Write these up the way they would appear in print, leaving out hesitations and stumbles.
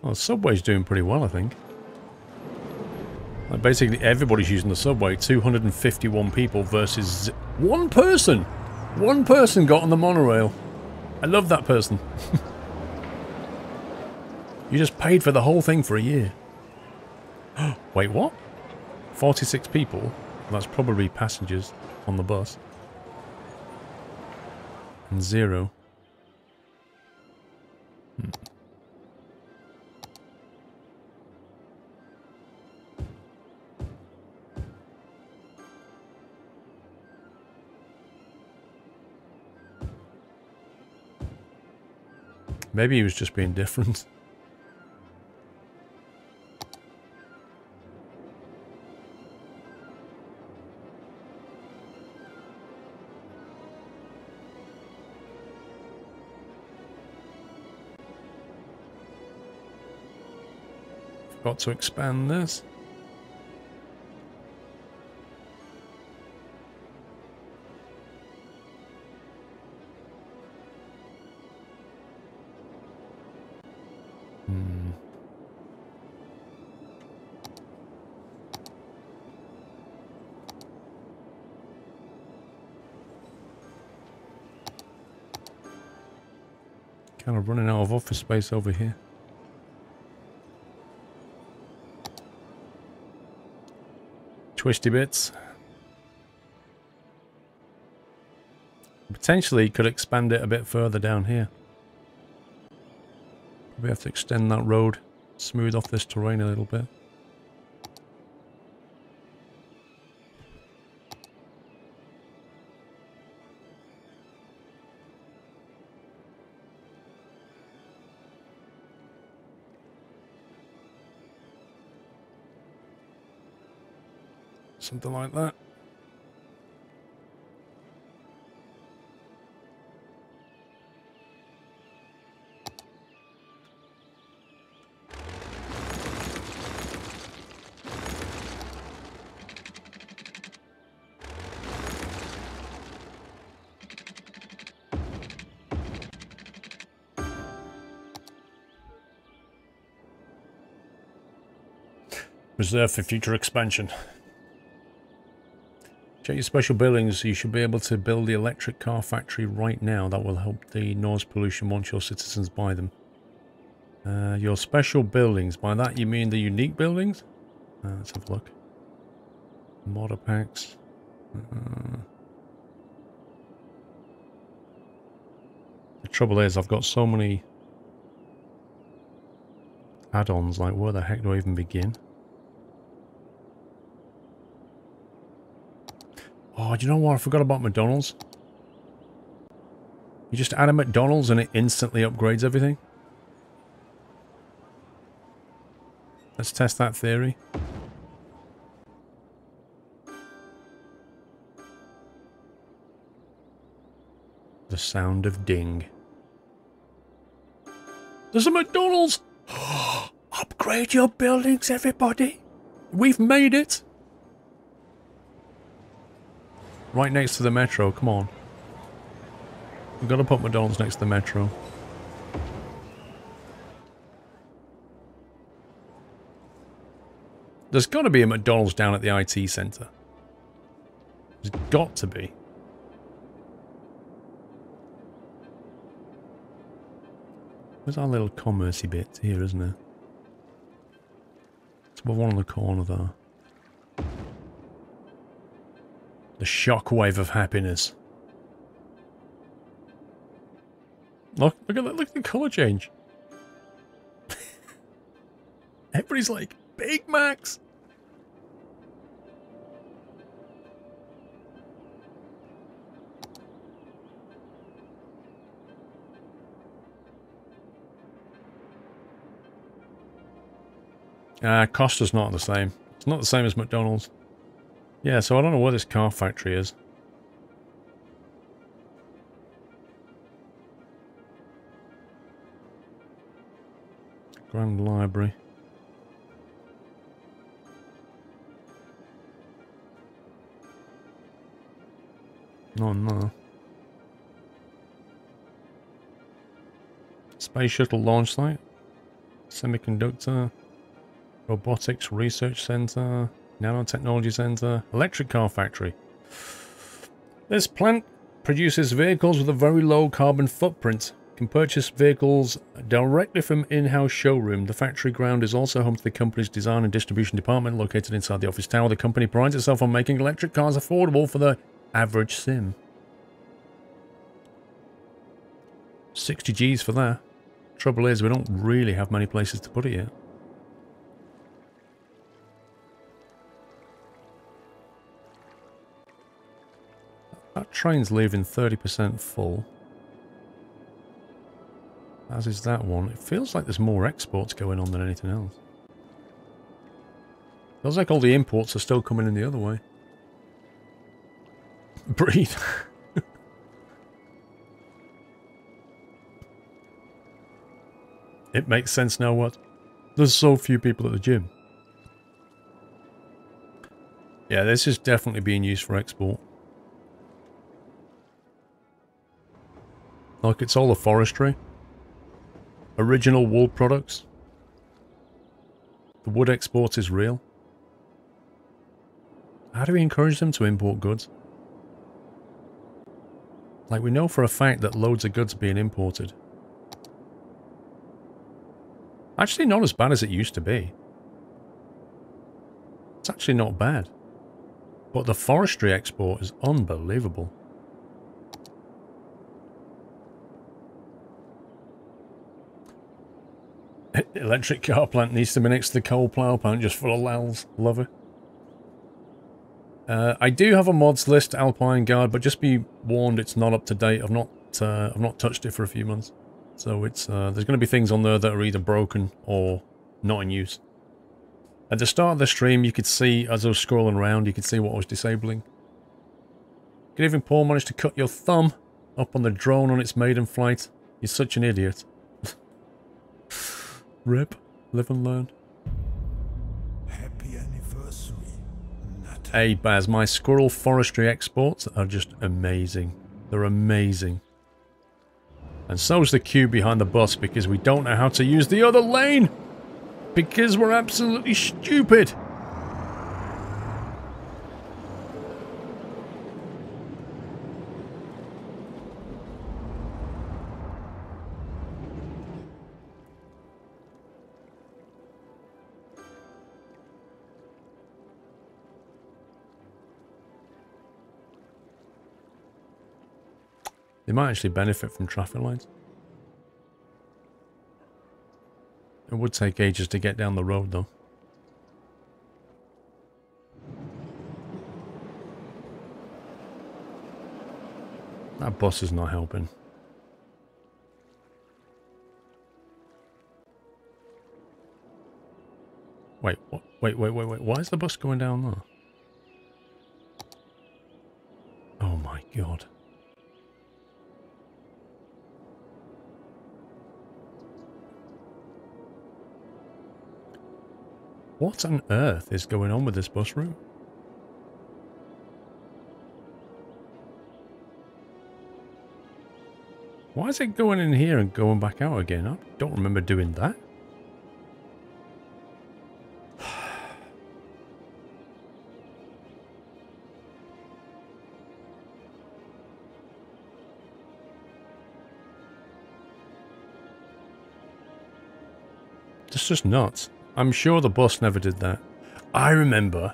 Well, the subway's doing pretty well, I think. Like basically everybody's using the subway. 251 people versus one person. One person got on the monorail. I love that person. You just paid for the whole thing for a year. Wait, what? 46 people? Well, that's probably passengers on the bus. And 0. Maybe he was just being different. Got to expand this. Kind of running out of office space over here. Twisty bits. Potentially could expand it a bit further down here. Probably have to extend that road, smooth off this terrain a little bit. Something like that. Reserved for future expansion. Check your special buildings. You should be able to build the electric car factory right now. That will help the noise pollution once your citizens buy them. Your special buildings. By that you mean the unique buildings? Let's have a look. Modder packs. The trouble is I've got so many add-ons, like where the heck do I even begin? Oh, do you know what? I forgot about McDonald's. You just add a McDonald's and it instantly upgrades everything. Let's test that theory. The sound of ding. There's a McDonald's! Upgrade your buildings, everybody! We've made it! Right next to the metro, come on. We've got to put McDonald's next to the metro. There's got to be a McDonald's down at the IT centre. There's got to be. There's our little commercey bit here, isn't there? It's above one on the corner there. The shockwave of happiness. Look at that, look at the colour change. Everybody's like, Big Macs! Costa's not the same. It's not the same as McDonald's. Yeah, so I don't know where this car factory is. Grand Library. No. Space Shuttle launch site. Semiconductor. Robotics Research Center. Nanotechnology Center. Electric car factory. This plant produces vehicles with a very low carbon footprint. Can purchase vehicles directly from in-house showroom. The factory ground is also home to the company's design and distribution department located inside the office tower. The company prides itself on making electric cars affordable for the average sim. 60 G's for that. Trouble is, we don't really have many places to put it yet. That train's leaving 30% full. As is that one. It feels like there's more exports going on than anything else. Feels like all the imports are still coming in the other way. Breathe. It makes sense now what? There's so few people at the gym. Yeah, this is definitely being used for export. Like it's all the forestry. Original wool products. The wood export is real. How do we encourage them to import goods? Like we know for a fact that loads of goods are being imported. Actually not as bad as it used to be. It's actually not bad. But the forestry export is unbelievable. Electric car plant needs to be next to the coal power plant just full of lals. Love it. I do have a mods list, Alpine Guard, but just be warned, it's not up to date. I've not touched it for a few months, so it's there's going to be things on there that are either broken or not in use. At the start of the stream, you could see as I was scrolling around, you could see what I was disabling. Good evening, Paul. Managed to cut your thumb up on the drone on its maiden flight. You're such an idiot. Rip, live and learn. Happy anniversary. Hey Baz, my squirrel forestry exports are just amazing. They're amazing. And so's the queue behind the bus because we don't know how to use the other lane. Because we're absolutely stupid. They might actually benefit from traffic lights. It would take ages to get down the road, though. That bus is not helping. Wait, what? Wait. Why is the bus going down there? Oh my god. What on earth is going on with this bus route? Why is it going in here and going back out again? I don't remember doing that. It's just nuts. I'm sure the bus never did that. I remember.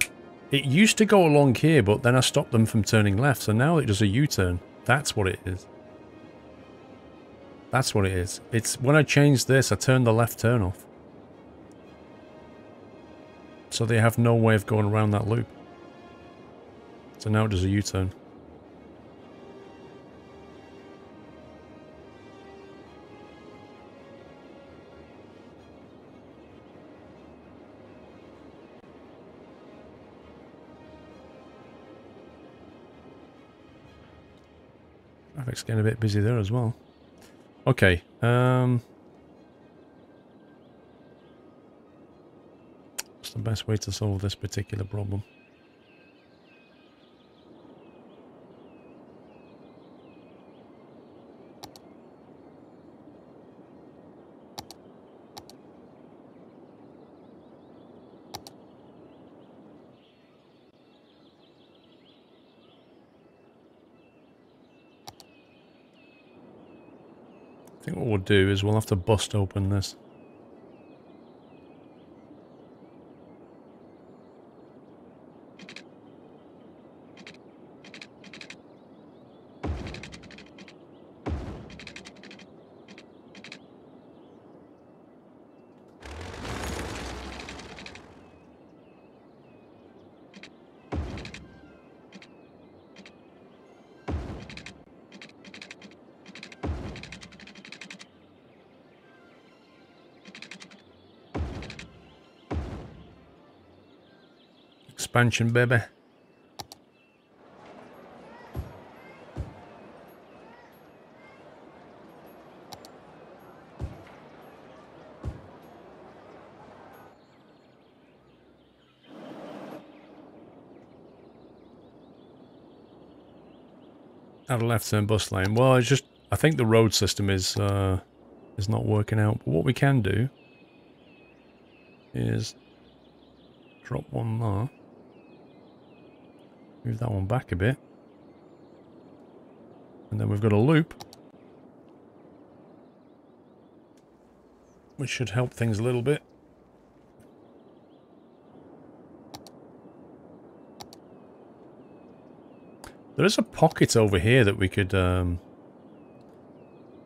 It used to go along here, but then I stopped them from turning left, so now it does a U-turn. That's what it is. That's what it is. It's when I changed this, I turned the left turn off. So they have no way of going around that loop. So now it does a U-turn. Traffic's getting a bit busy there as well. Okay, what's the best way to solve this particular problem? I think what we'll do is we'll have to bust open this. Expansion, baby. Add a left turn bus lane. Well, it's just I think the road system is not working out. But what we can do is drop one there. Move that one back a bit. And then we've got a loop. Which should help things a little bit. There is a pocket over here that we could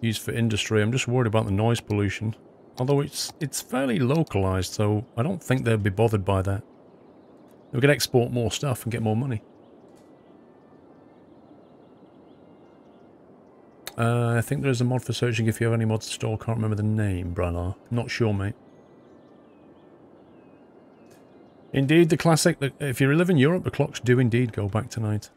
use for industry. I'm just worried about the noise pollution. Although it's fairly localized, so I don't think they'd be bothered by that. We could export more stuff and get more money. I think there's a mod for searching if you have any mods to store. Can't remember the name, Branagh. Not sure, mate. Indeed, the classic. If you live in Europe, the clocks do indeed go back tonight.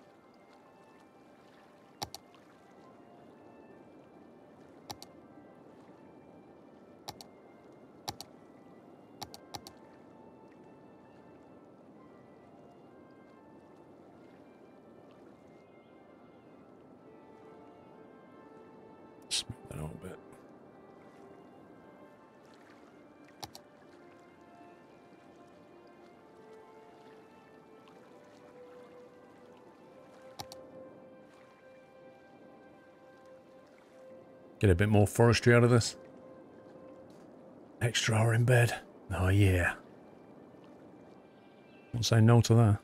Smooth that out a bit. Get a bit more forestry out of this. Extra hour in bed. Oh yeah. Won't say no to that.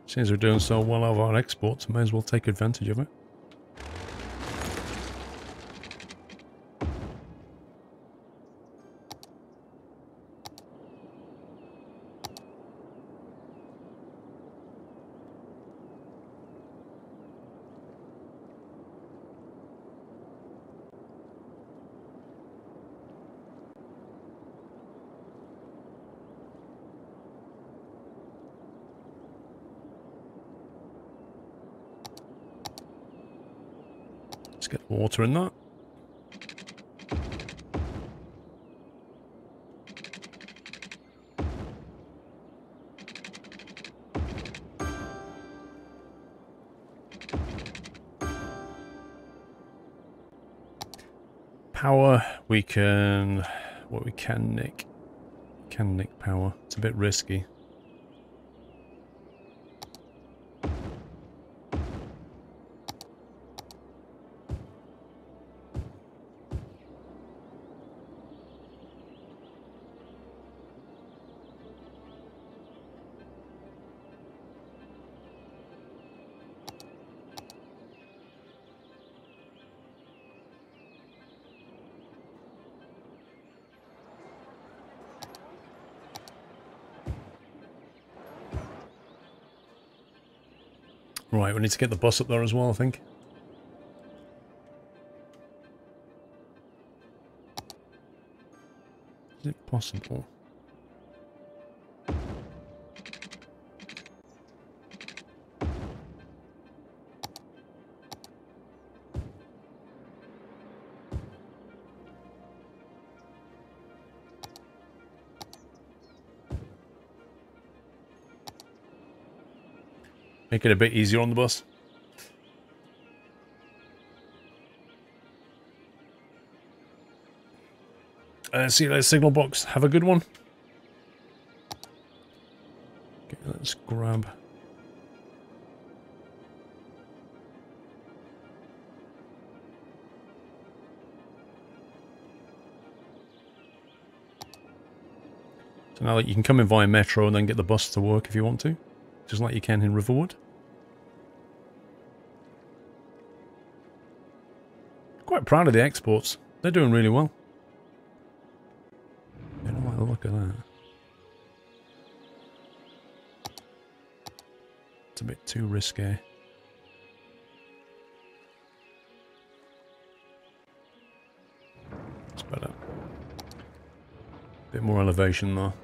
Since we're doing so well of our exports, may as well take advantage of it. Let's get water in that. Power, we can... What we can nick. Can nick power. It's a bit risky. Right, we need to get the bus up there as well, I think. Is it possible? Make it a bit easier on the bus. See you later, signal box. Have a good one. Okay, let's grab... So now that you can come in via metro and then get the bus to work if you want to. Just like you can in Riverwood. Quite proud of the exports. They're doing really well. I don't like the look of that. It's a bit too risque. It's better. Bit more elevation though.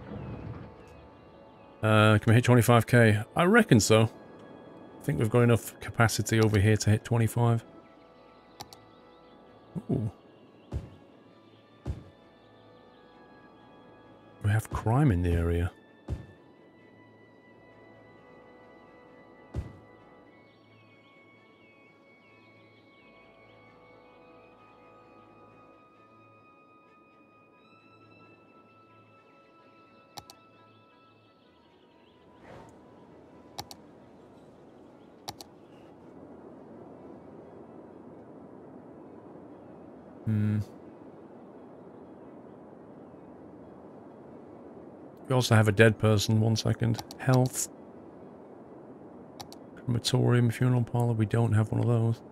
Can we hit 25k? I reckon so. I think we've got enough capacity over here to hit 25. Ooh. We have crime in the area. We also have a dead person, 1 second. Health. Crematorium, funeral parlor, we don't have one of those.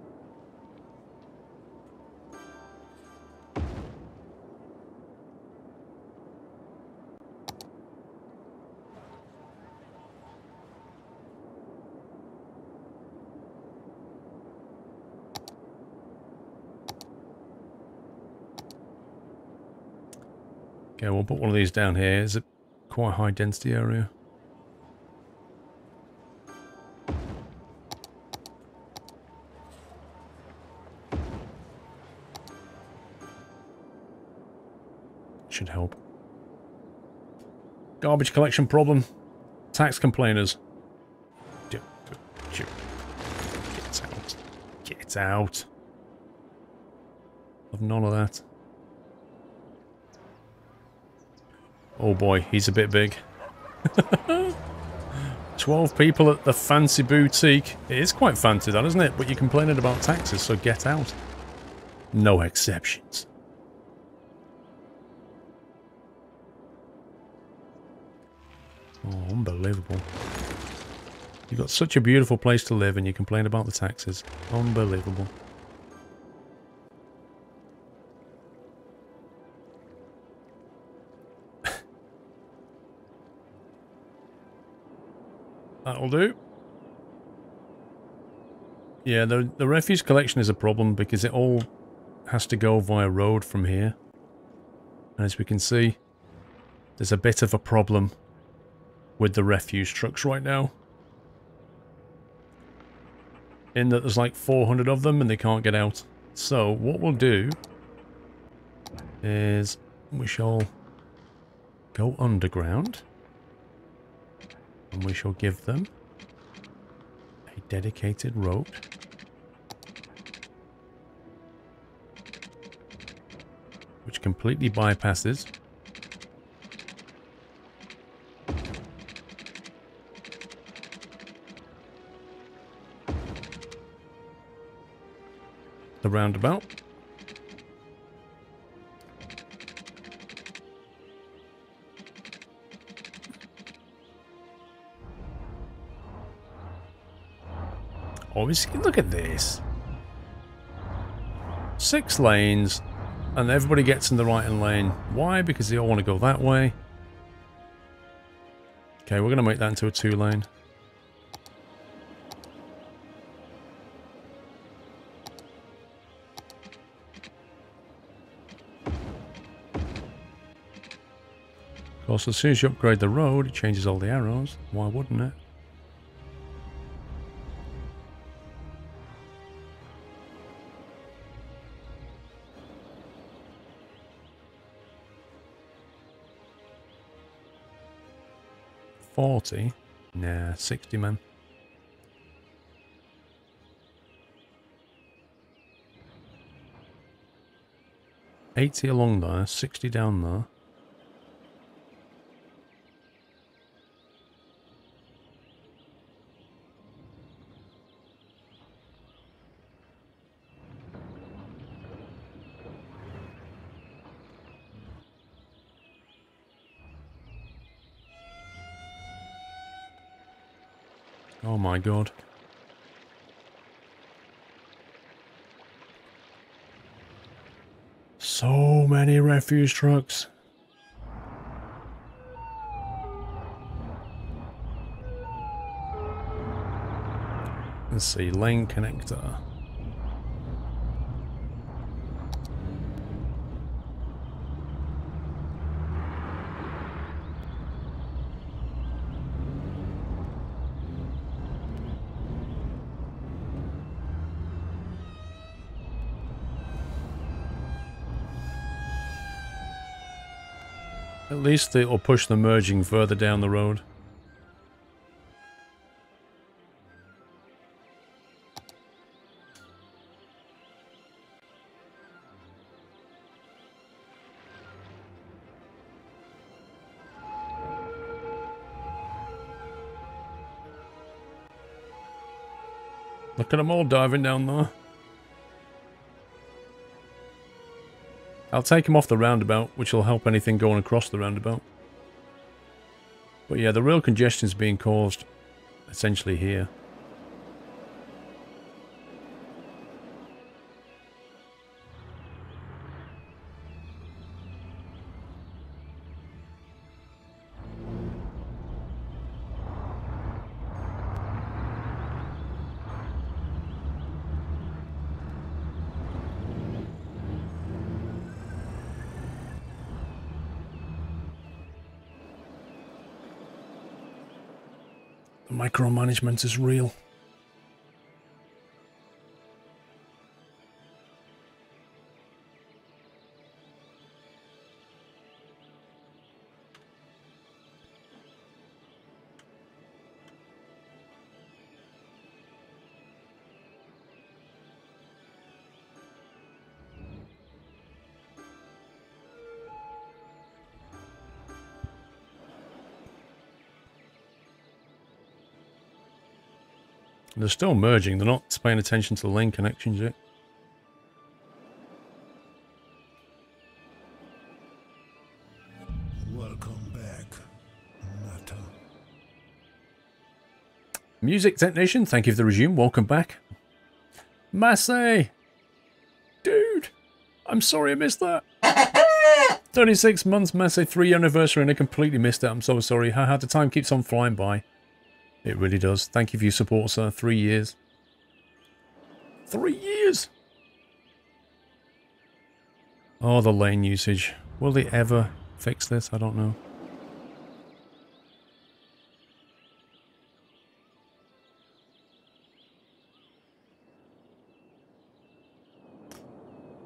Okay, we'll put one of these down here. Is it quite a high density area? Should help. Garbage collection problem. Tax complainers. Get out. Get out. I've none of that. Oh boy, he's a bit big. 12 people at the fancy boutique. It is quite fancy, that, isn't it? But you're complaining about taxes, so get out. No exceptions. Oh, unbelievable. You've got such a beautiful place to live and you complain about the taxes. Unbelievable. That'll do. Yeah, the refuse collection is a problem because it all has to go via road from here. And as we can see, there's a bit of a problem with the refuse trucks right now. In that there's like 400 of them and they can't get out. So what we'll do is we shall go underground. And we shall give them a dedicated road. Which completely bypasses the roundabout. Obviously, look at this. 6 lanes, and everybody gets in the right-hand lane. Why? Because they all want to go that way. Okay, we're going to make that into a 2-lane. Of course, as soon as you upgrade the road, it changes all the arrows. Why wouldn't it? $40? Nah, 60, man. 80 along there, 60 down there. Oh my god. So many refuse trucks. Let's see, lane connector. At least it'll push the merging further down the road. Look at them all diving down there. I'll take him off the roundabout, which will help anything going across the roundabout. But yeah, the real congestion is being caused essentially here. The micromanagement is real. They're still merging, they're not paying attention to the lane connections yet. Welcome back, Matter. Music technician, thank you for the resume, welcome back. Massey! Dude! I'm sorry I missed that. 36 months, Massey, 3-year anniversary, and I completely missed it. I'm so sorry. Haha, the time keeps on flying by. It really does. Thank you for your support, sir. 3 years. 3 years! Oh, the lane usage. Will they ever fix this? I don't know.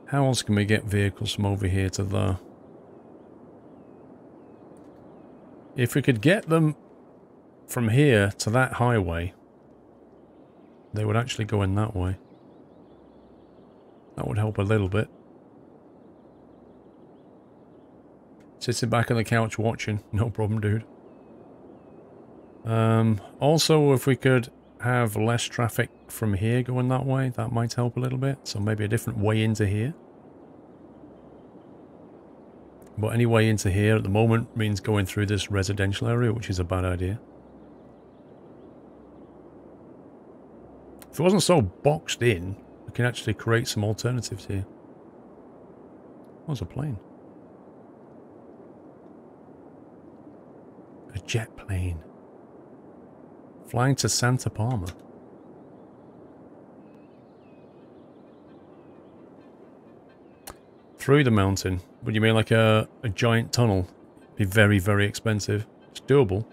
How else can we get vehicles from over here to there? If we could get them from here to that highway, they would actually go in that way. That would help a little bit. Sitting back on the couch watching, no problem, dude. Also, if we could have less traffic from here going that way, that might help a little bit. So maybe a different way into here. But any way into here at the moment means going through this residential area, which is a bad idea. If it wasn't so boxed in, we can actually create some alternatives here. What's a plane? A jet plane. Flying to Santa Palma. Through the mountain. Would you mean like a giant tunnel? Be very, very expensive. It's doable.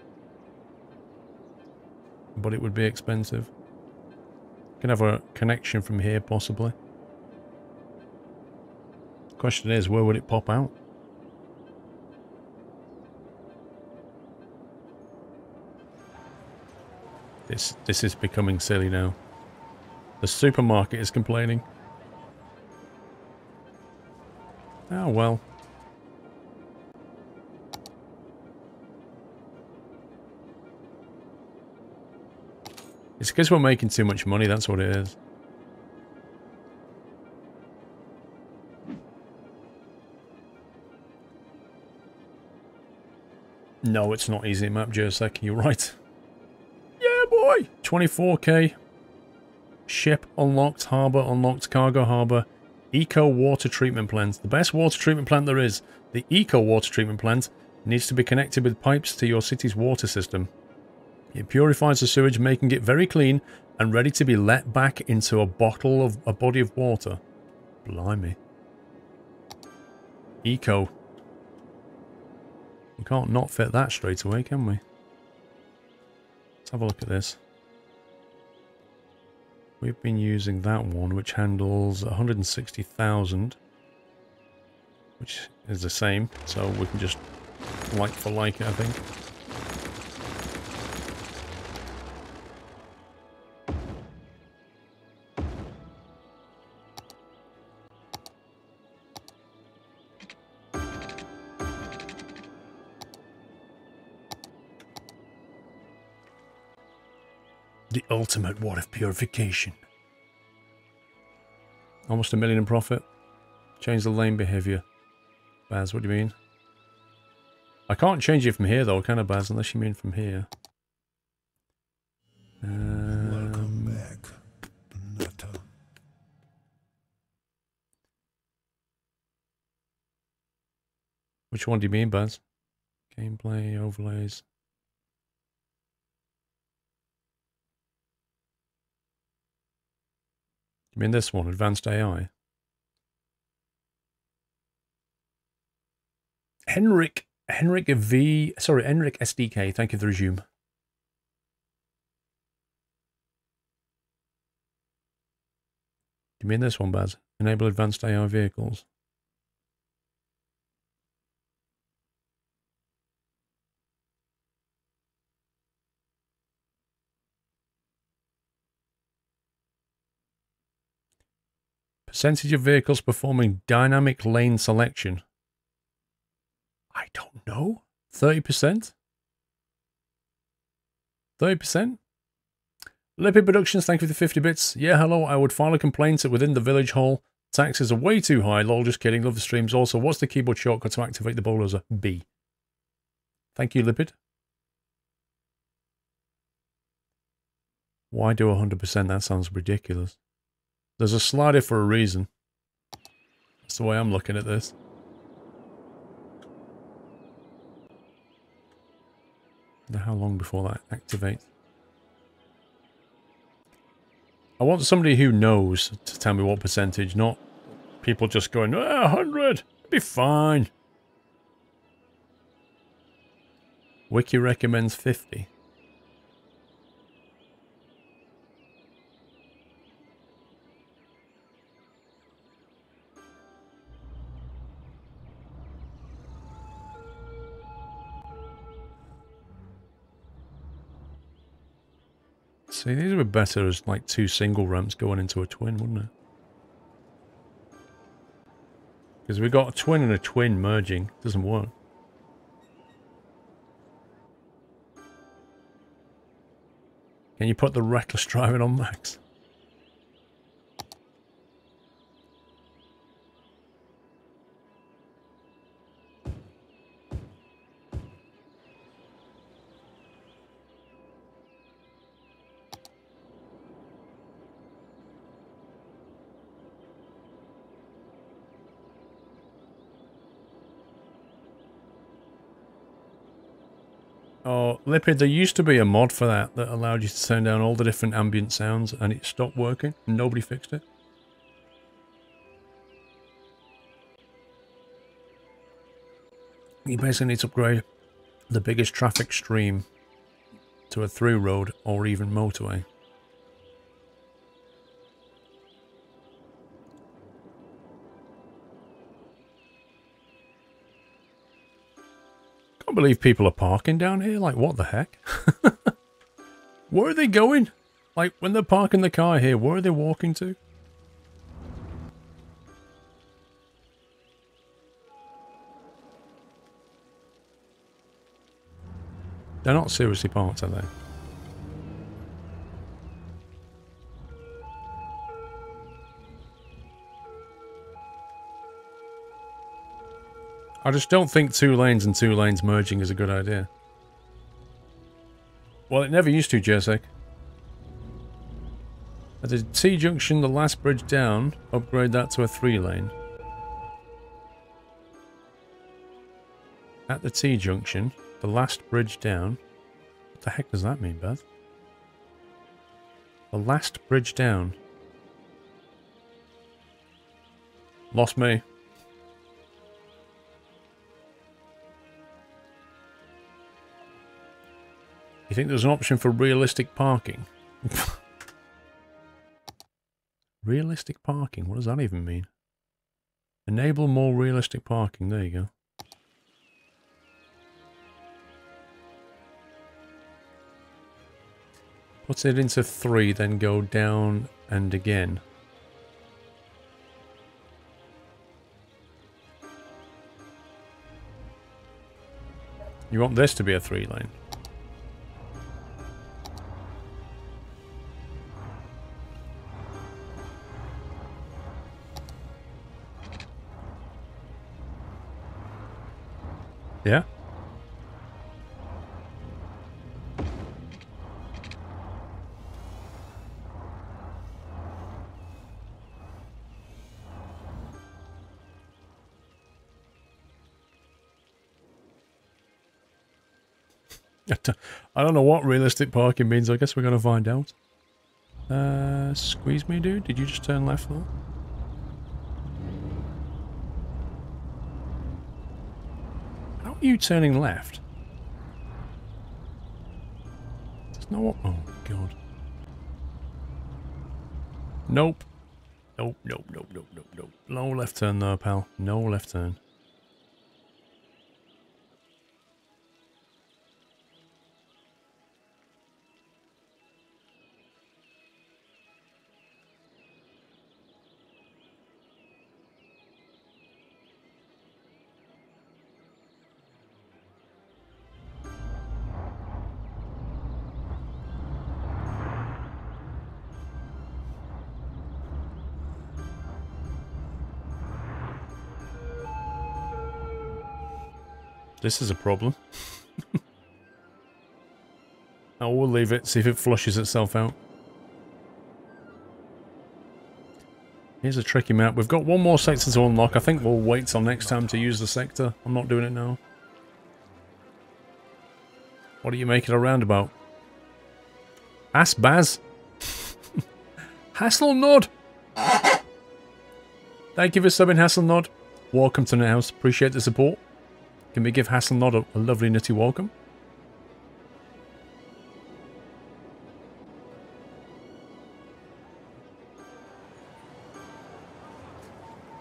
But it would be expensive. Can have a connection from here, possibly. Question is, where would it pop out? This is becoming silly now. The supermarket is complaining. How Oh well. It's because we're making too much money, that's what it is. No, it's not easy map, Jersek, you're right. Yeah, boy! 24k. Ship unlocked, harbour unlocked, cargo harbour. Eco water treatment plant. The best water treatment plant there is. The eco water treatment plant needs to be connected with pipes to your city's water system. It purifies the sewage, making it very clean and ready to be let back into a body of water. Blimey. Eco. We can't not fit that straight away, can we? Let's have a look at this. We've been using that one, which handles 160,000. Which is the same, so we can just like for like it, I think. The ultimate water purification. Almost $1 million in profit. Change the lane behavior. Baz, what do you mean? I can't change it from here though, can I, Baz? Unless you mean from here. Welcome back, Nutter. Which one do you mean, Baz? Gameplay, overlays. You mean this one, advanced AI? Henrik SDK, thank you for the resume. You mean this one, Baz? Enable advanced AI vehicles. Percentage of vehicles performing dynamic lane selection. I don't know. 30%? 30%? Lippy Productions, thank you for the 50 bits. Yeah, hello, I would file a complaint within the village hall. Taxes are way too high. Lol, just kidding. Love the streams. Also, what's the keyboard shortcut to activate the bulldozer? B. Thank you, Lipid. Why do 100%? That sounds ridiculous. There's a slider for a reason. That's the way I'm looking at this. Now, how long before that activates? I want somebody who knows to tell me what percentage, not people just going, 100, be fine. Wiki recommends 50. See, these would be better as like two single ramps going into a twin, wouldn't it? Because we got a twin and a twin merging. It doesn't work. Can you put the reckless driving on max? Oh, Lipid, there used to be a mod for that allowed you to turn down all the different ambient sounds and it stopped working and nobody fixed it. You basically need to upgrade the biggest traffic stream to a through road or even motorway. I can't believe people are parking down here. Like, what the heck? Where are they going? Like, when they're parking the car here, where are they walking to? They're not seriously parked, are they? I just don't think 2 lanes and 2 lanes merging is a good idea. Well, it never used to, Jersek. At the T-junction, the last bridge down, upgrade that to a 3-lane. At the T-junction, the last bridge down... What the heck does that mean, Beth? The last bridge down. Lost me. You think there's an option for realistic parking? Realistic parking? What does that even mean? Enable more realistic parking. There you go. Put it into 3, then go down and again. You want this to be a 3-lane? Yeah? I don't know what realistic parking means. I guess we're going to find out. Squeeze me, dude. Did you just turn left though? How are you turning left? There's no... Oh, God. Nope. Nope, nope, nope, nope, nope, nope. No left turn though, pal. No left turn. This is a problem. Oh, we'll leave it, see if it flushes itself out. Here's a tricky map. We've got one more sector to unlock. I think we'll wait till next time to use the sector. I'm not doing it now. What are you making a roundabout? Ask Baz. Hasselnod! Thank you for subbing, Hasselnod. Welcome to the house. Appreciate the support. Can we give Hasselnod a lovely nutty welcome?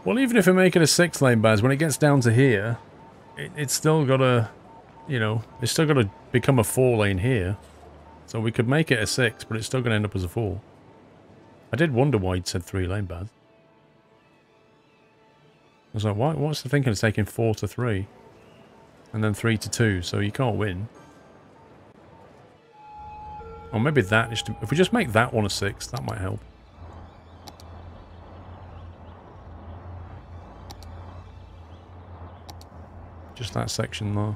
Well, even if we make it a 6-lane, Baz, when it gets down to here, it's still got to, you know, it's still got to become a 4-lane here. So we could make it a 6, but it's still going to end up as a 4. I did wonder why you'd said 3-lane, Baz. I was like, what's the thinking of taking 4 to 3? And then 3 to 2, so you can't win. Or maybe that, if we just make that one a 6, that might help. Just that section there.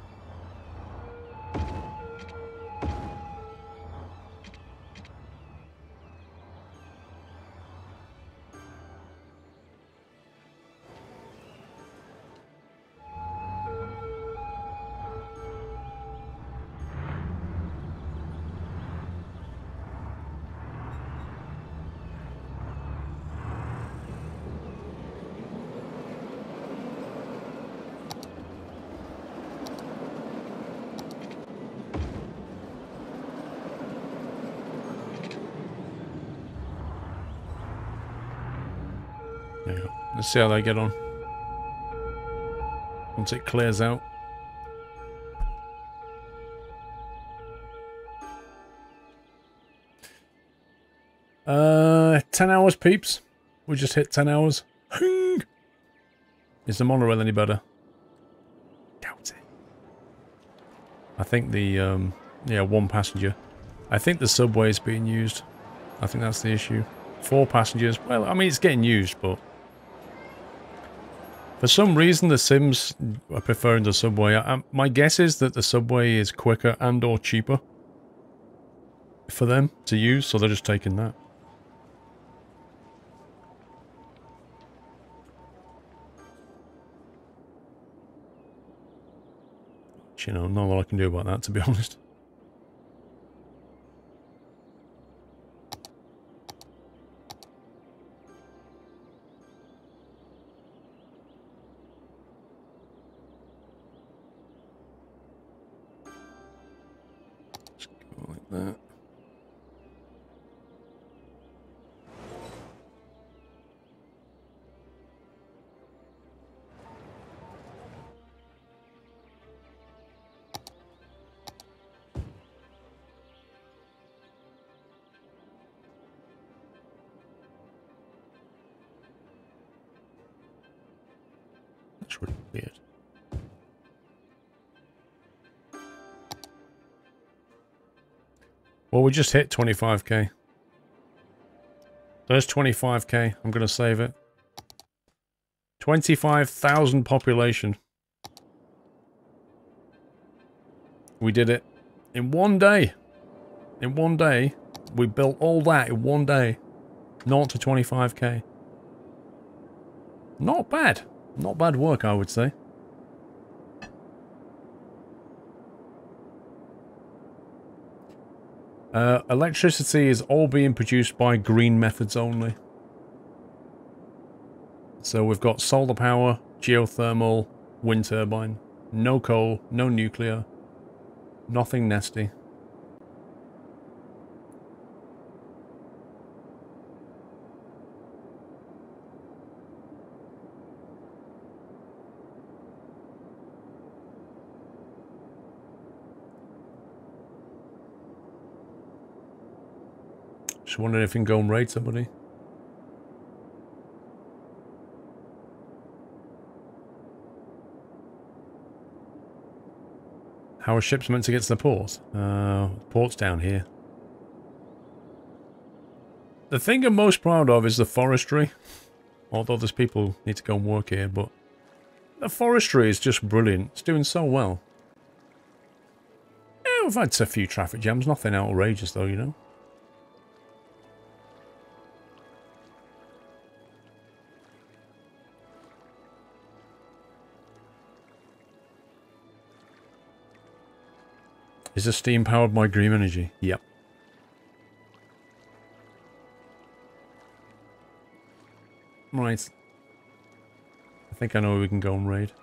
Let's see how they get on. Once it clears out. Uh, 10 hours, peeps. We just hit 10 hours. Hing! Is the monorail any better? Doubt it. I think the Yeah, 1 passenger. I think the subway is being used. I think that's the issue. 4 passengers. Well, I mean, it's getting used, but... For some reason, the Sims are preferring the subway. My guess is that the subway is quicker and or cheaper for them to use, so they're just taking that. You know, not a lot I can do about that, to be honest. Let's go like that. That's really weird. Well, we just hit 25k. There's 25k. I'm going to save it. 25,000 population. We did it in 1 day. In 1 day, we built all that in 1 day. 0 to 25k. Not bad. Not bad work, I would say. Electricity is all being produced by green methods only. So we've got solar power, geothermal, wind turbine. No coal, no nuclear. Nothing nasty. Just wondering if we can go and raid somebody. How are ships meant to get to the port? Port's down here. The thing I'm most proud of is the forestry. Although there's people need to go and work here, but the forestry is just brilliant. It's doing so well. Yeah, we've had a few traffic jams, nothing outrageous though, you know. Is the steam powered by green energy? Yep. Right. I think I know where we can go and raid.